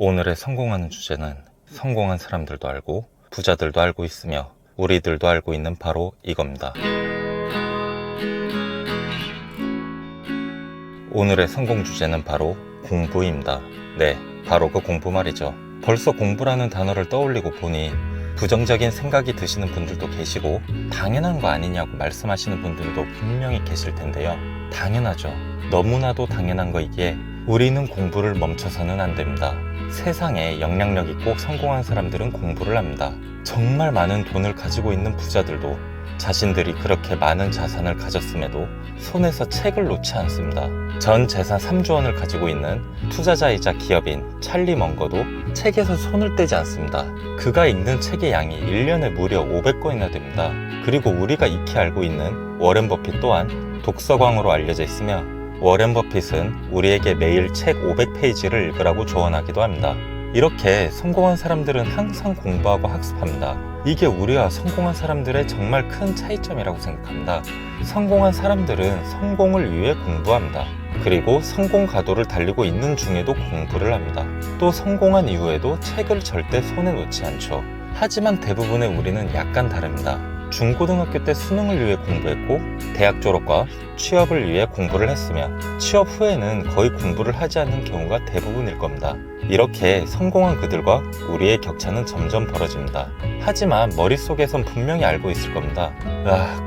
오늘의 성공하는 주제는 성공한 사람들도 알고 부자들도 알고 있으며 우리들도 알고 있는 바로 이겁니다. 오늘의 성공 주제는 바로 공부입니다. 네, 바로 그 공부 말이죠. 벌써 공부라는 단어를 떠올리고 보니 부정적인 생각이 드시는 분들도 계시고 당연한 거 아니냐고 말씀하시는 분들도 분명히 계실 텐데요. 당연하죠. 너무나도 당연한 거이기에 우리는 공부를 멈춰서는 안 됩니다. 세상에 영향력 있고 성공한 사람들은 공부를 합니다. 정말 많은 돈을 가지고 있는 부자들도 자신들이 그렇게 많은 자산을 가졌음에도 손에서 책을 놓지 않습니다. 전 재산 3조 원을 가지고 있는 투자자이자 기업인 찰리 먼거도 책에서 손을 떼지 않습니다. 그가 읽는 책의 양이 1년에 무려 500권이나 됩니다. 그리고 우리가 익히 알고 있는 워렌 버핏 또한 독서광으로 알려져 있으며 워렌 버핏은 우리에게 매일 책 500페이지를 읽으라고 조언하기도 합니다. 이렇게 성공한 사람들은 항상 공부하고 학습합니다. 이게 우리와 성공한 사람들의 정말 큰 차이점이라고 생각합니다. 성공한 사람들은 성공을 위해 공부합니다. 그리고 성공 가도를 달리고 있는 중에도 공부를 합니다. 또 성공한 이후에도 책을 절대 손에 놓지 않죠. 하지만 대부분의 우리는 약간 다릅니다. 중고등학교 때 수능을 위해 공부했고 대학 졸업과 취업을 위해 공부를 했으며 취업 후에는 거의 공부를 하지 않는 경우가 대부분일 겁니다. 이렇게 성공한 그들과 우리의 격차는 점점 벌어집니다. 하지만 머릿속에선 분명히 알고 있을 겁니다.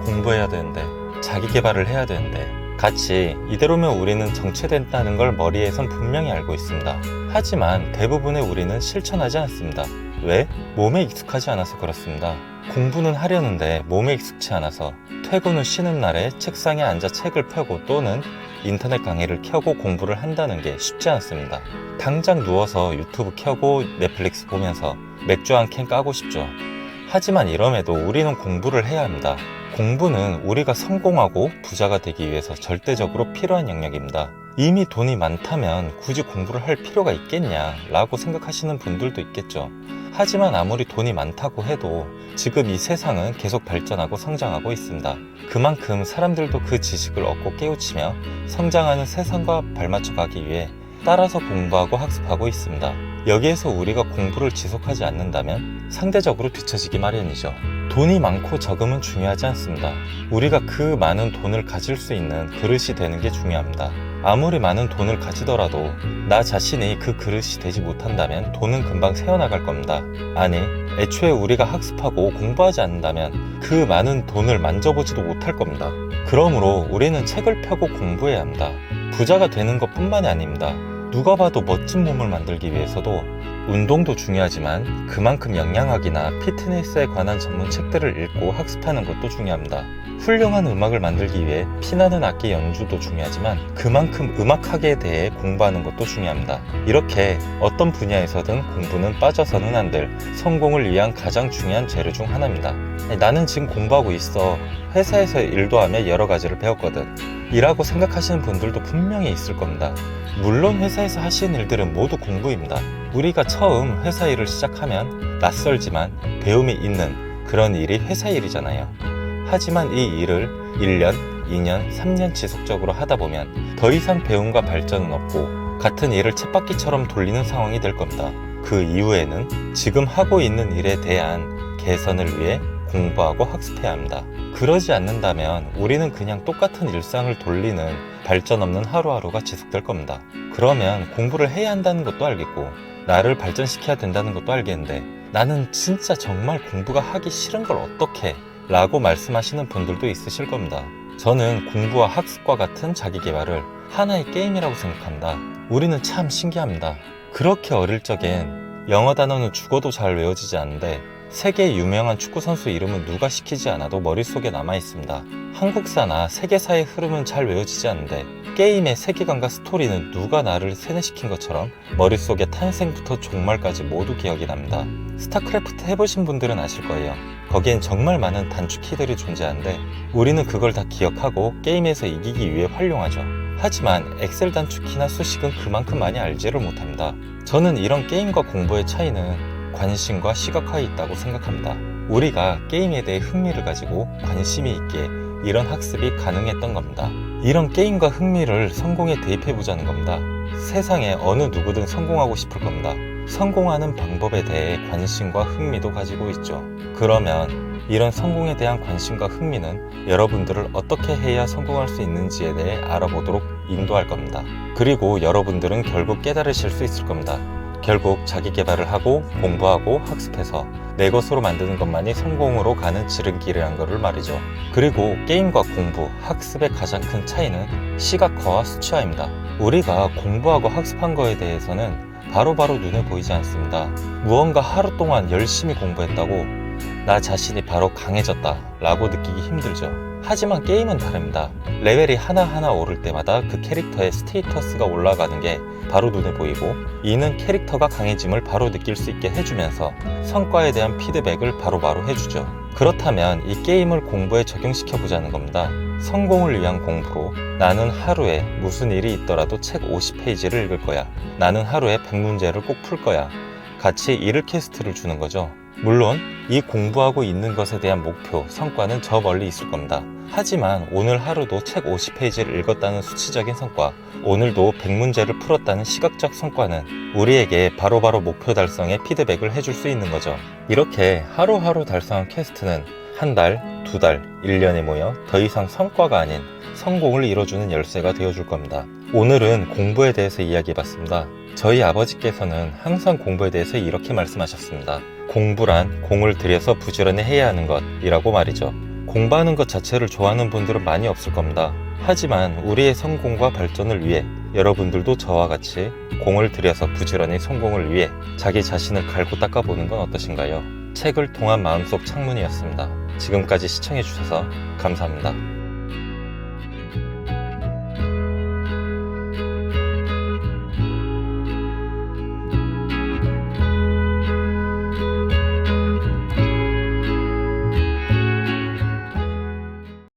공부해야 되는데, 자기 개발을 해야 되는데, 같이 이대로면 우리는 정체된다는 걸 머리에선 분명히 알고 있습니다. 하지만 대부분의 우리는 실천하지 않습니다. 왜? 몸에 익숙하지 않아서 그렇습니다. 공부는 하려는데 몸에 익숙치 않아서 퇴근 후 쉬는 날에 책상에 앉아 책을 펴고 또는 인터넷 강의를 켜고 공부를 한다는 게 쉽지 않습니다. 당장 누워서 유튜브 켜고 넷플릭스 보면서 맥주 한 캔 까고 싶죠. 하지만 이럼에도 우리는 공부를 해야 합니다. 공부는 우리가 성공하고 부자가 되기 위해서 절대적으로 필요한 영역입니다. 이미 돈이 많다면 굳이 공부를 할 필요가 있겠냐 라고 생각하시는 분들도 있겠죠. 하지만 아무리 돈이 많다고 해도 지금 이 세상은 계속 발전하고 성장하고 있습니다. 그만큼 사람들도 그 지식을 얻고 깨우치며 성장하는 세상과 발맞춰 가기 위해 따라서 공부하고 학습하고 있습니다. 여기에서 우리가 공부를 지속하지 않는다면 상대적으로 뒤처지기 마련이죠. 돈이 많고 적음은 중요하지 않습니다. 우리가 그 많은 돈을 가질 수 있는 그릇이 되는 게 중요합니다. 아무리 많은 돈을 가지더라도 나 자신이 그 그릇이 되지 못한다면 돈은 금방 새어나갈 겁니다. 아니, 애초에 우리가 학습하고 공부하지 않는다면 그 많은 돈을 만져보지도 못할 겁니다. 그러므로 우리는 책을 펴고 공부해야 합니다. 부자가 되는 것 뿐만이 아닙니다. 누가 봐도 멋진 몸을 만들기 위해서도 운동도 중요하지만 그만큼 영양학이나 피트니스에 관한 전문 책들을 읽고 학습하는 것도 중요합니다. 훌륭한 음악을 만들기 위해 피나는 악기 연주도 중요하지만 그만큼 음악학에 대해 공부하는 것도 중요합니다. 이렇게 어떤 분야에서든 공부는 빠져서는 안 될 성공을 위한 가장 중요한 재료 중 하나입니다. 나는 지금 공부하고 있어. 회사에서 일도 하며 여러 가지를 배웠거든. 이라고 생각하시는 분들도 분명히 있을 겁니다. 물론 회사에서 하시는 일들은 모두 공부입니다. 우리가 처음 회사 일을 시작하면 낯설지만 배움이 있는 그런 일이 회사 일이잖아요. 하지만 이 일을 1년, 2년, 3년 지속적으로 하다 보면 더 이상 배움과 발전은 없고 같은 일을 쳇바퀴처럼 돌리는 상황이 될 겁니다. 그 이후에는 지금 하고 있는 일에 대한 개선을 위해 공부하고 학습해야 합니다. 그러지 않는다면 우리는 그냥 똑같은 일상을 돌리는 발전 없는 하루하루가 지속될 겁니다. 그러면 공부를 해야 한다는 것도 알겠고 나를 발전시켜야 된다는 것도 알겠는데 나는 진짜 정말 공부가 하기 싫은 걸 어떡해? 라고 말씀하시는 분들도 있으실 겁니다. 저는 공부와 학습과 같은 자기개발을 하나의 게임이라고 생각합니다. 우리는 참 신기합니다. 그렇게 어릴 적엔 영어 단어는 죽어도 잘 외워지지 않는데 세계 유명한 축구선수 이름은 누가 시키지 않아도 머릿속에 남아있습니다. 한국사나 세계사의 흐름은 잘 외워지지 않는데 게임의 세계관과 스토리는 누가 나를 세뇌시킨 것처럼 머릿속에 탄생부터 종말까지 모두 기억이 납니다. 스타크래프트 해보신 분들은 아실 거예요. 거기엔 정말 많은 단축키들이 존재하는데 우리는 그걸 다 기억하고 게임에서 이기기 위해 활용하죠. 하지만 엑셀 단축키나 수식은 그만큼 많이 알지를 못합니다. 저는 이런 게임과 공부의 차이는 관심과 시각화에 있다고 생각합니다. 우리가 게임에 대해 흥미를 가지고 관심이 있기에 이런 학습이 가능했던 겁니다. 이런 게임과 흥미를 성공에 대입해보자는 겁니다. 세상에 어느 누구든 성공하고 싶을 겁니다. 성공하는 방법에 대해 관심과 흥미도 가지고 있죠. 그러면 이런 성공에 대한 관심과 흥미는 여러분들을 어떻게 해야 성공할 수 있는지에 대해 알아보도록 인도할 겁니다. 그리고 여러분들은 결국 깨달으실 수 있을 겁니다. 결국 자기 개발을 하고 공부하고 학습해서 내 것으로 만드는 것만이 성공으로 가는 지름길이란 거를 말이죠. 그리고 게임과 공부, 학습의 가장 큰 차이는 시각화와 수치화입니다. 우리가 공부하고 학습한 거에 대해서는 바로바로 눈에 보이지 않습니다. 무언가 하루 동안 열심히 공부했다고 나 자신이 바로 강해졌다 라고 느끼기 힘들죠. 하지만 게임은 다릅니다. 레벨이 하나하나 오를 때마다 그 캐릭터의 스테이터스가 올라가는 게 바로 눈에 보이고, 이는 캐릭터가 강해짐을 바로 느낄 수 있게 해주면서 성과에 대한 피드백을 바로바로 해주죠. 그렇다면 이 게임을 공부에 적용시켜 보자는 겁니다. 성공을 위한 공부로 나는 하루에 무슨 일이 있더라도 책 50페이지를 읽을 거야. 나는 하루에 100문제를 꼭 풀 거야. 같이 읽을 퀘스트를 주는 거죠. 물론 이 공부하고 있는 것에 대한 목표, 성과는 저 멀리 있을 겁니다. 하지만 오늘 하루도 책 50페이지를 읽었다는 수치적인 성과, 오늘도 100문제를 풀었다는 시각적 성과는 우리에게 바로바로 목표 달성에 피드백을 해줄 수 있는 거죠. 이렇게 하루하루 달성한 퀘스트는 한 달, 두 달, 1년에 모여 더 이상 성과가 아닌 성공을 이뤄주는 열쇠가 되어줄 겁니다. 오늘은 공부에 대해서 이야기해봤습니다. 저희 아버지께서는 항상 공부에 대해서 이렇게 말씀하셨습니다. 공부란 공을 들여서 부지런히 해야 하는 것이라고 말이죠. 공부하는 것 자체를 좋아하는 분들은 많이 없을 겁니다. 하지만 우리의 성공과 발전을 위해 여러분들도 저와 같이 공을 들여서 부지런히 성공을 위해 자기 자신을 갈고 닦아보는 건 어떠신가요? 책을 통한 마음속 창문이었습니다. 지금까지 시청해주셔서 감사합니다.